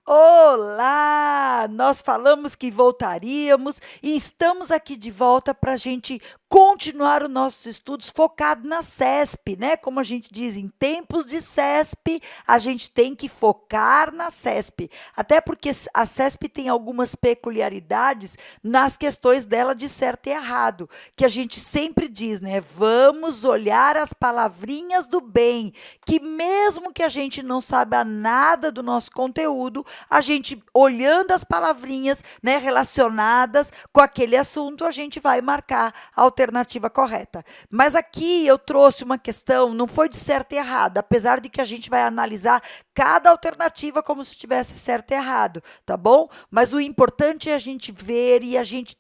Olá! Nós falamos que voltaríamos e estamos aqui de volta para a gente continuar os nossos estudos focado na CESP, né? Como a gente diz, em tempos de CESP, a gente tem que focar na CESP. Até porque a CESP tem algumas peculiaridades nas questões dela de certo e errado, que a gente sempre diz, né? Vamos olhar as palavrinhas do bem, que mesmo que a gente não saiba nada do nosso conteúdo, a gente, olhando as palavrinhas, né, relacionadas com aquele assunto, a gente vai marcar a alternativa correta. Mas aqui eu trouxe uma questão, não foi de certo e errado, apesar de que a gente vai analisar cada alternativa como se tivesse certo e errado, tá bom? Mas o importante é a gente ver e a gente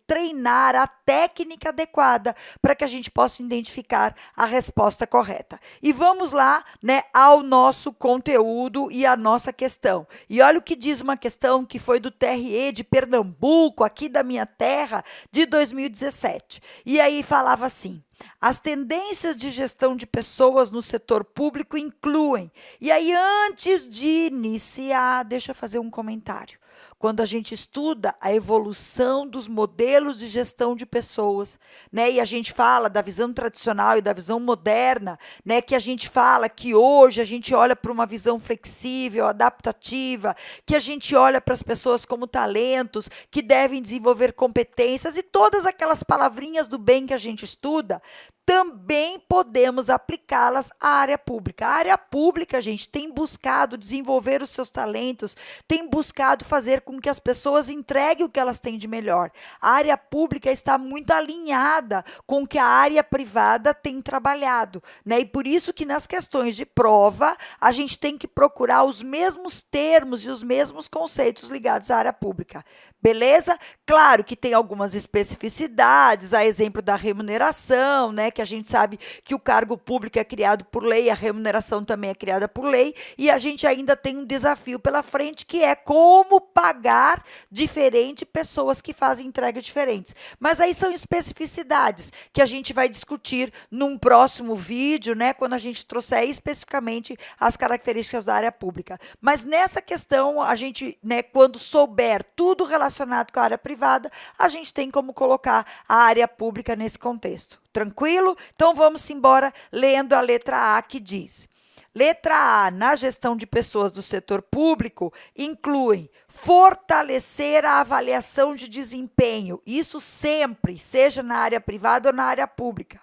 treinar a técnica adequada para que a gente possa identificar a resposta correta. E vamos lá, né, ao nosso conteúdo e à nossa questão. E olha o que diz uma questão que foi do TRE de Pernambuco, aqui da minha terra, de 2017. E aí falava assim: as tendências de gestão de pessoas no setor público incluem. E aí, antes de iniciar, deixa eu fazer um comentário. Quando a gente estuda a evolução dos modelos de gestão de pessoas, né, e a gente fala da visão tradicional e da visão moderna, né, que a gente fala que hoje a gente olha para uma visão flexível, adaptativa, que a gente olha para as pessoas como talentos, que devem desenvolver competências e todas aquelas palavrinhas do bem que a gente estuda, também podemos aplicá-las à área pública. A área pública, gente, tem buscado desenvolver os seus talentos, tem buscado fazer com que as pessoas entreguem o que elas têm de melhor. A área pública está muito alinhada com o que a área privada tem trabalhado, né? E por isso que nas questões de prova, a gente tem que procurar os mesmos termos e os mesmos conceitos ligados à área pública. Beleza? Claro que tem algumas especificidades, a exemplo da remuneração, né, que a gente sabe que o cargo público é criado por lei, a remuneração também é criada por lei, e a gente ainda tem um desafio pela frente, que é como pagar diferente pessoas que fazem entregas diferentes. Mas aí são especificidades que a gente vai discutir num próximo vídeo, né, quando a gente trouxer especificamente as características da área pública. Mas nessa questão, a gente, né, quando souber tudo relacionado com a área privada, a gente tem como colocar a área pública nesse contexto. Tranquilo? Então vamos embora lendo a letra A, que diz: letra A, na gestão de pessoas do setor público, incluem fortalecer a avaliação de desempenho, isso sempre, seja na área privada ou na área pública,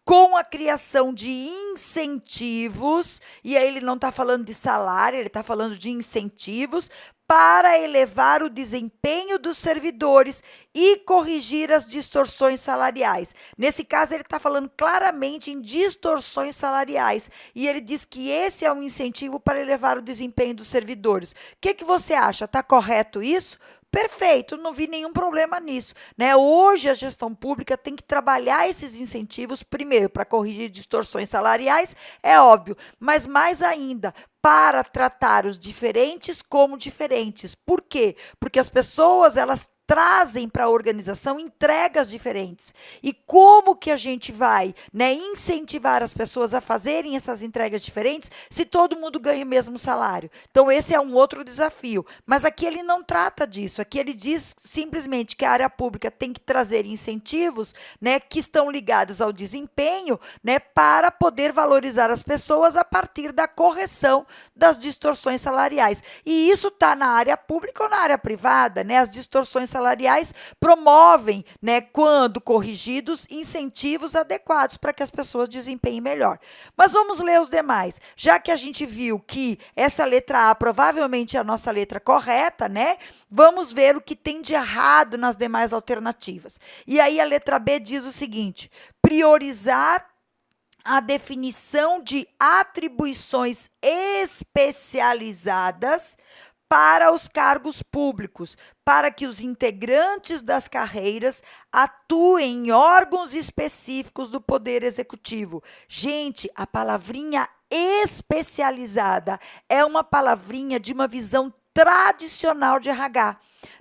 com a criação de incentivos, e aí ele não está falando de salário, ele está falando de incentivos, para elevar o desempenho dos servidores e corrigir as distorções salariais. Nesse caso, ele está falando claramente em distorções salariais, e ele diz que esse é um incentivo para elevar o desempenho dos servidores. O que você acha? Está correto isso? Perfeito, não vi nenhum problema nisso, né? Hoje a gestão pública tem que trabalhar esses incentivos, primeiro, para corrigir distorções salariais, é óbvio, mas mais ainda, para tratar os diferentes como diferentes. Por quê? Porque as pessoas, elas trazem para a organização entregas diferentes. E como que a gente vai, né, incentivar as pessoas a fazerem essas entregas diferentes se todo mundo ganha o mesmo salário? Então, esse é um outro desafio. Mas aqui ele não trata disso. Aqui ele diz simplesmente que a área pública tem que trazer incentivos, né, que estão ligados ao desempenho, né, para poder valorizar as pessoas a partir da correção das distorções salariais. E isso está na área pública ou na área privada, né? As distorções salariais promovem, né, quando corrigidos, incentivos adequados para que as pessoas desempenhem melhor. Mas vamos ler os demais. Já que a gente viu que essa letra A provavelmente é a nossa letra correta, né? Vamos ver o que tem de errado nas demais alternativas. E aí a letra B diz o seguinte: priorizar a definição de atribuições especializadas para os cargos públicos, para que os integrantes das carreiras atuem em órgãos específicos do Poder Executivo. Gente, a palavrinha especializada é uma palavrinha de uma visão tradicional de RH.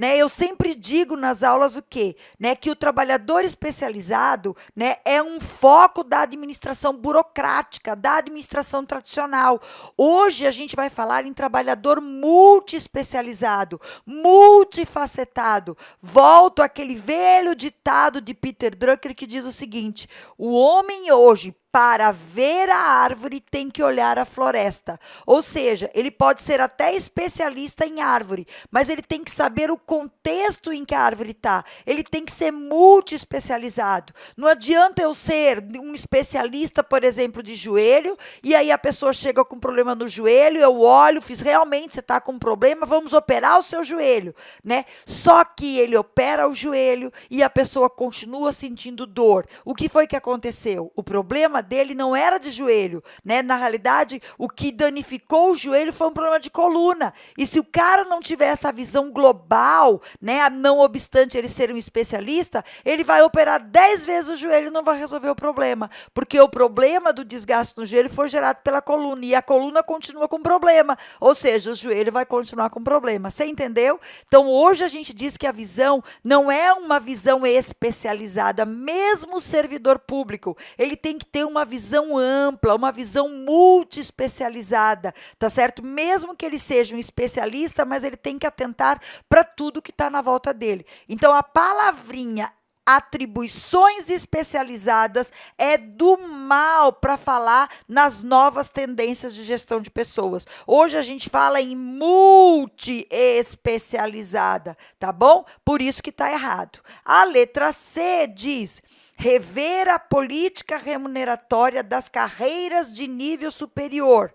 né? Eu sempre digo nas aulas o quê? Né, que o trabalhador especializado, né, é um foco da administração burocrática, da administração tradicional. Hoje a gente vai falar em trabalhador multiespecializado, multifacetado. Volto àquele velho ditado de Peter Drucker que diz o seguinte: o homem hoje, para ver a árvore, tem que olhar a floresta. Ou seja, ele pode ser até especialista em árvore, mas ele tem que saber o contexto em que a árvore está. Ele tem que ser multi-especializado. Não adianta eu ser um especialista, por exemplo, de joelho, e aí a pessoa chega com problema no joelho, eu olho, fiz realmente, você está com um problema, vamos operar o seu joelho, né? Só que ele opera o joelho e a pessoa continua sentindo dor. O que foi que aconteceu? O problema dele não era de joelho, né? Na realidade, o que danificou o joelho foi um problema de coluna. E se o cara não tiver essa visão global, né, não obstante ele ser um especialista, ele vai operar 10 vezes o joelho e não vai resolver o problema, porque o problema do desgaste no joelho foi gerado pela coluna e a coluna continua com problema, ou seja, o joelho vai continuar com problema. Você entendeu? Então, hoje a gente diz que a visão não é uma visão especializada, mesmo o servidor público, ele tem que ter uma visão ampla, uma visão multi-especializada, tá certo? Mesmo que ele seja um especialista, mas ele tem que atentar para tudo que está na volta dele. Então, a palavrinha atribuições especializadas é do mal para falar nas novas tendências de gestão de pessoas. Hoje a gente fala em multi-especializada, tá bom? Por isso que está errado. A letra C diz: rever a política remuneratória das carreiras de nível superior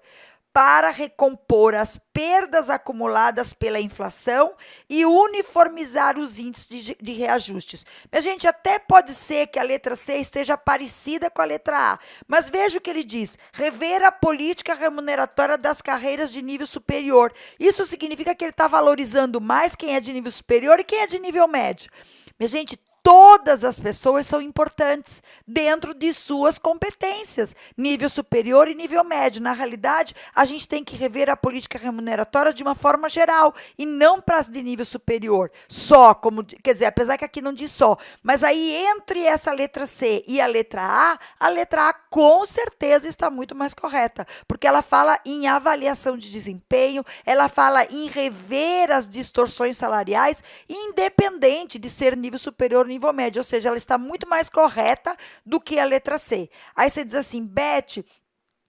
para recompor as perdas acumuladas pela inflação e uniformizar os índices de reajustes. Minha gente, até pode ser que a letra C esteja parecida com a letra A, mas veja o que ele diz: rever a política remuneratória das carreiras de nível superior. Isso significa que ele está valorizando mais quem é de nível superior e quem é de nível médio. Minha gente, todas as pessoas são importantes dentro de suas competências, nível superior e nível médio. Na realidade, a gente tem que rever a política remuneratória de uma forma geral e não para as de nível superior. Só, como, quer dizer, apesar que aqui não diz só, mas aí entre essa letra C e a letra A com certeza está muito mais correta, porque ela fala em avaliação de desempenho, ela fala em rever as distorções salariais, independente de ser nível superior ou nível médio, ou seja, ela está muito mais correta do que a letra C. Aí você diz assim: Beth,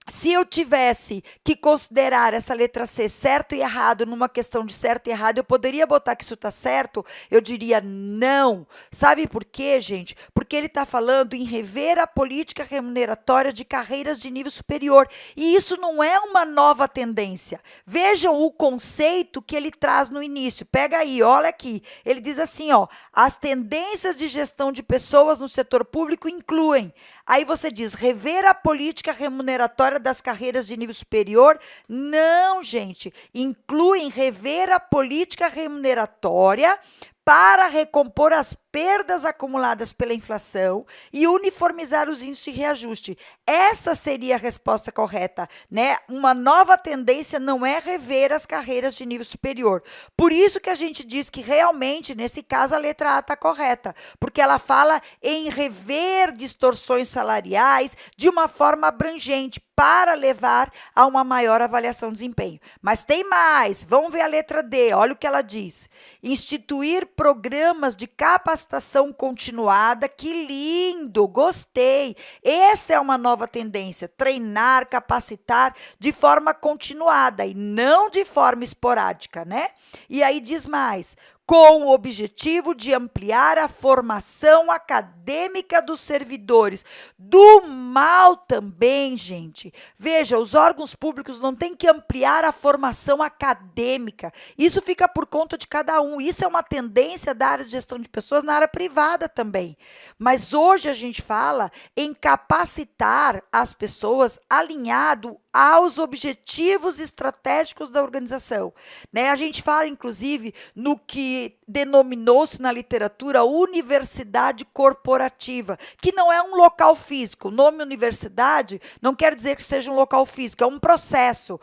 se eu tivesse que considerar essa letra C certo e errado numa questão de certo e errado, eu poderia botar que isso está certo? Eu diria não. Sabe por quê, gente? Porque ele está falando em rever a política remuneratória de carreiras de nível superior. E isso não é uma nova tendência. Vejam o conceito que ele traz no início. Pega aí, olha aqui. Ele diz assim, ó: as tendências de gestão de pessoas no setor público incluem. Aí você diz: rever a política remuneratória das carreiras de nível superior. Não, gente. Incluem rever a política remuneratória para recompor as perdas acumuladas pela inflação e uniformizar os índices de reajuste. Essa seria a resposta correta, né? Uma nova tendência não é rever as carreiras de nível superior. Por isso que a gente diz que realmente, nesse caso, a letra A está correta, porque ela fala em rever distorções salariais de uma forma abrangente, para levar a uma maior avaliação de desempenho. Mas tem mais, vamos ver a letra D, olha o que ela diz: instituir programas de capacitação continuada. Que lindo, gostei. Essa é uma nova tendência: treinar, capacitar de forma continuada e não de forma esporádica, né? E aí diz mais: com o objetivo de ampliar a formação acadêmica dos servidores. Do mal também, gente. Veja, os órgãos públicos não têm que ampliar a formação acadêmica. Isso fica por conta de cada um. Isso é uma tendência da área de gestão de pessoas na área privada também. Mas hoje a gente fala em capacitar as pessoas alinhado aos objetivos estratégicos da organização, né? A gente fala, inclusive, no que denominou-se na literatura universidade corporativa, que não é um local físico. O nome universidade não quer dizer que seja um local físico, é um processo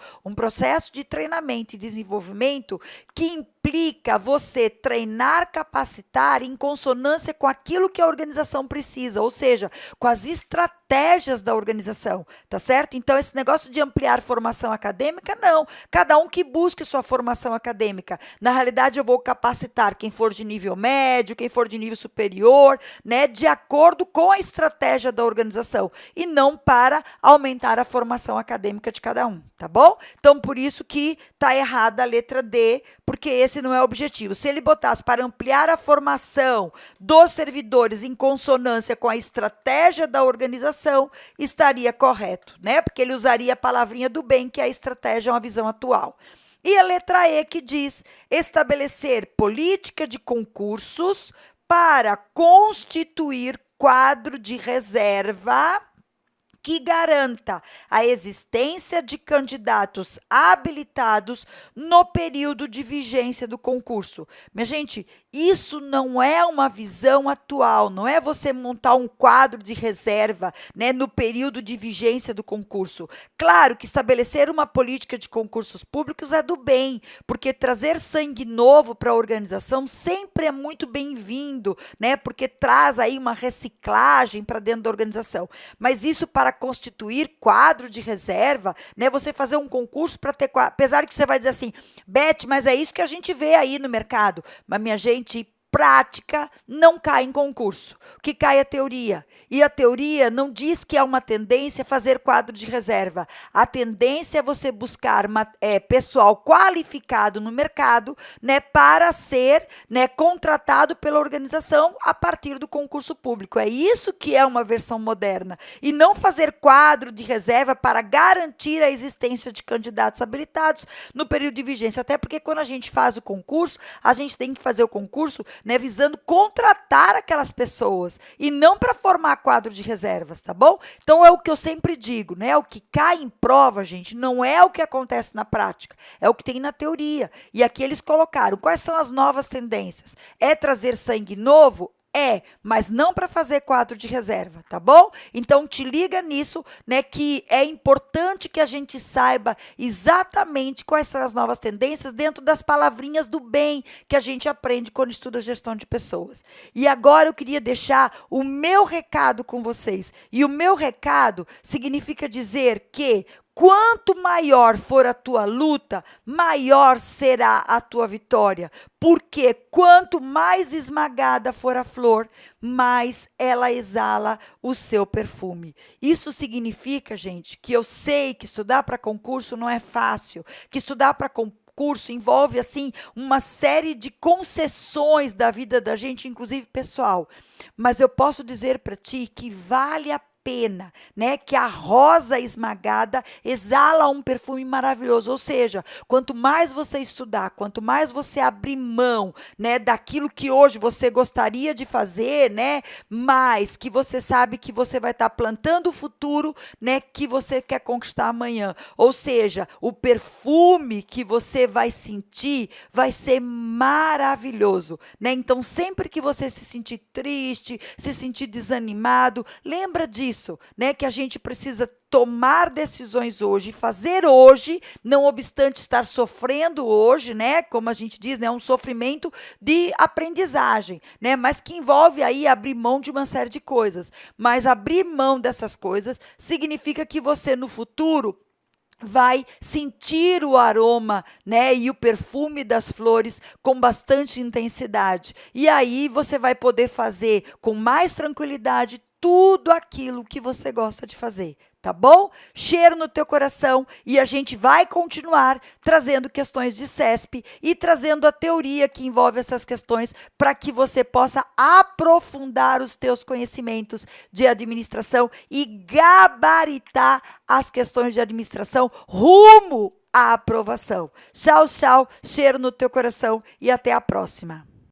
de treinamento e desenvolvimento que implica você treinar, capacitar em consonância com aquilo que a organização precisa, ou seja, com as estratégias da organização, tá certo? Então, esse negócio de ampliar formação acadêmica, não. Cada um que busque sua formação acadêmica. Na realidade, eu vou capacitar quem for de nível médio, quem for de nível superior, né, de acordo com a estratégia da organização, e não para aumentar a formação acadêmica de cada um, tá bom? Então, por isso que tá errada a letra D, porque esse não é o objetivo. Se ele botasse para ampliar a formação dos servidores em consonância com a estratégia da organização, estaria correto, né? Porque ele usaria a palavrinha do bem, que é a estratégia, uma visão atual. E a letra E, que diz estabelecer política de concursos para constituir quadro de reserva que garanta a existência de candidatos habilitados no período de vigência do concurso. Minha gente, isso não é uma visão atual, não é você montar um quadro de reserva, né, no período de vigência do concurso. Claro que estabelecer uma política de concursos públicos é do bem, porque trazer sangue novo para a organização sempre é muito bem-vindo, né, porque traz aí uma reciclagem para dentro da organização. Mas isso para constituir quadro de reserva, né? Você fazer um concurso para ter quadro, apesar que você vai dizer assim, Beth, mas é isso que a gente vê aí no mercado. Mas, minha gente, prática não cai em concurso. O que cai é teoria. E a teoria não diz que é uma tendência fazer quadro de reserva. A tendência é você buscar pessoal qualificado no mercado, né, para ser, né, contratado pela organização a partir do concurso público. É isso que é uma versão moderna. E não fazer quadro de reserva para garantir a existência de candidatos habilitados no período de vigência. Até porque quando a gente faz o concurso, a gente tem que fazer o concurso, né, visando contratar aquelas pessoas e não para formar quadro de reservas, tá bom? Então, é o que eu sempre digo, né? O que cai em prova, gente, não é o que acontece na prática, é o que tem na teoria. E aqui eles colocaram quais são as novas tendências. É trazer sangue novo? É, mas não para fazer quadro de reserva, tá bom? Então, te liga nisso, né, que é importante que a gente saiba exatamente quais são as novas tendências dentro das palavrinhas do bem que a gente aprende quando estuda gestão de pessoas. E agora eu queria deixar o meu recado com vocês. E o meu recado significa dizer que quanto maior for a tua luta, maior será a tua vitória. Porque quanto mais esmagada for a flor, mais ela exala o seu perfume. Isso significa, gente, que eu sei que estudar para concurso não é fácil, que estudar para concurso envolve, assim, uma série de concessões da vida da gente, inclusive pessoal. Mas eu posso dizer para ti que vale a pena, né, que a rosa esmagada exala um perfume maravilhoso, ou seja, quanto mais você estudar, quanto mais você abrir mão, né, daquilo que hoje você gostaria de fazer, né, mais que você sabe que você vai estar plantando o futuro, né, que você quer conquistar amanhã, ou seja, o perfume que você vai sentir vai ser maravilhoso, né, então sempre que você se sentir triste, se sentir desanimado, lembra disso, né, que a gente precisa tomar decisões hoje, fazer hoje, não obstante estar sofrendo hoje, né, como a gente diz, né, um sofrimento de aprendizagem, né, mas que envolve aí abrir mão de uma série de coisas. Mas abrir mão dessas coisas significa que você no futuro vai sentir o aroma, né, e o perfume das flores com bastante intensidade. E aí você vai poder fazer com mais tranquilidade tudo aquilo que você gosta de fazer, tá bom? Cheiro no teu coração, e a gente vai continuar trazendo questões de CESP e trazendo a teoria que envolve essas questões para que você possa aprofundar os teus conhecimentos de administração e gabaritar as questões de administração rumo à aprovação. Tchau, tchau, cheiro no teu coração e até a próxima.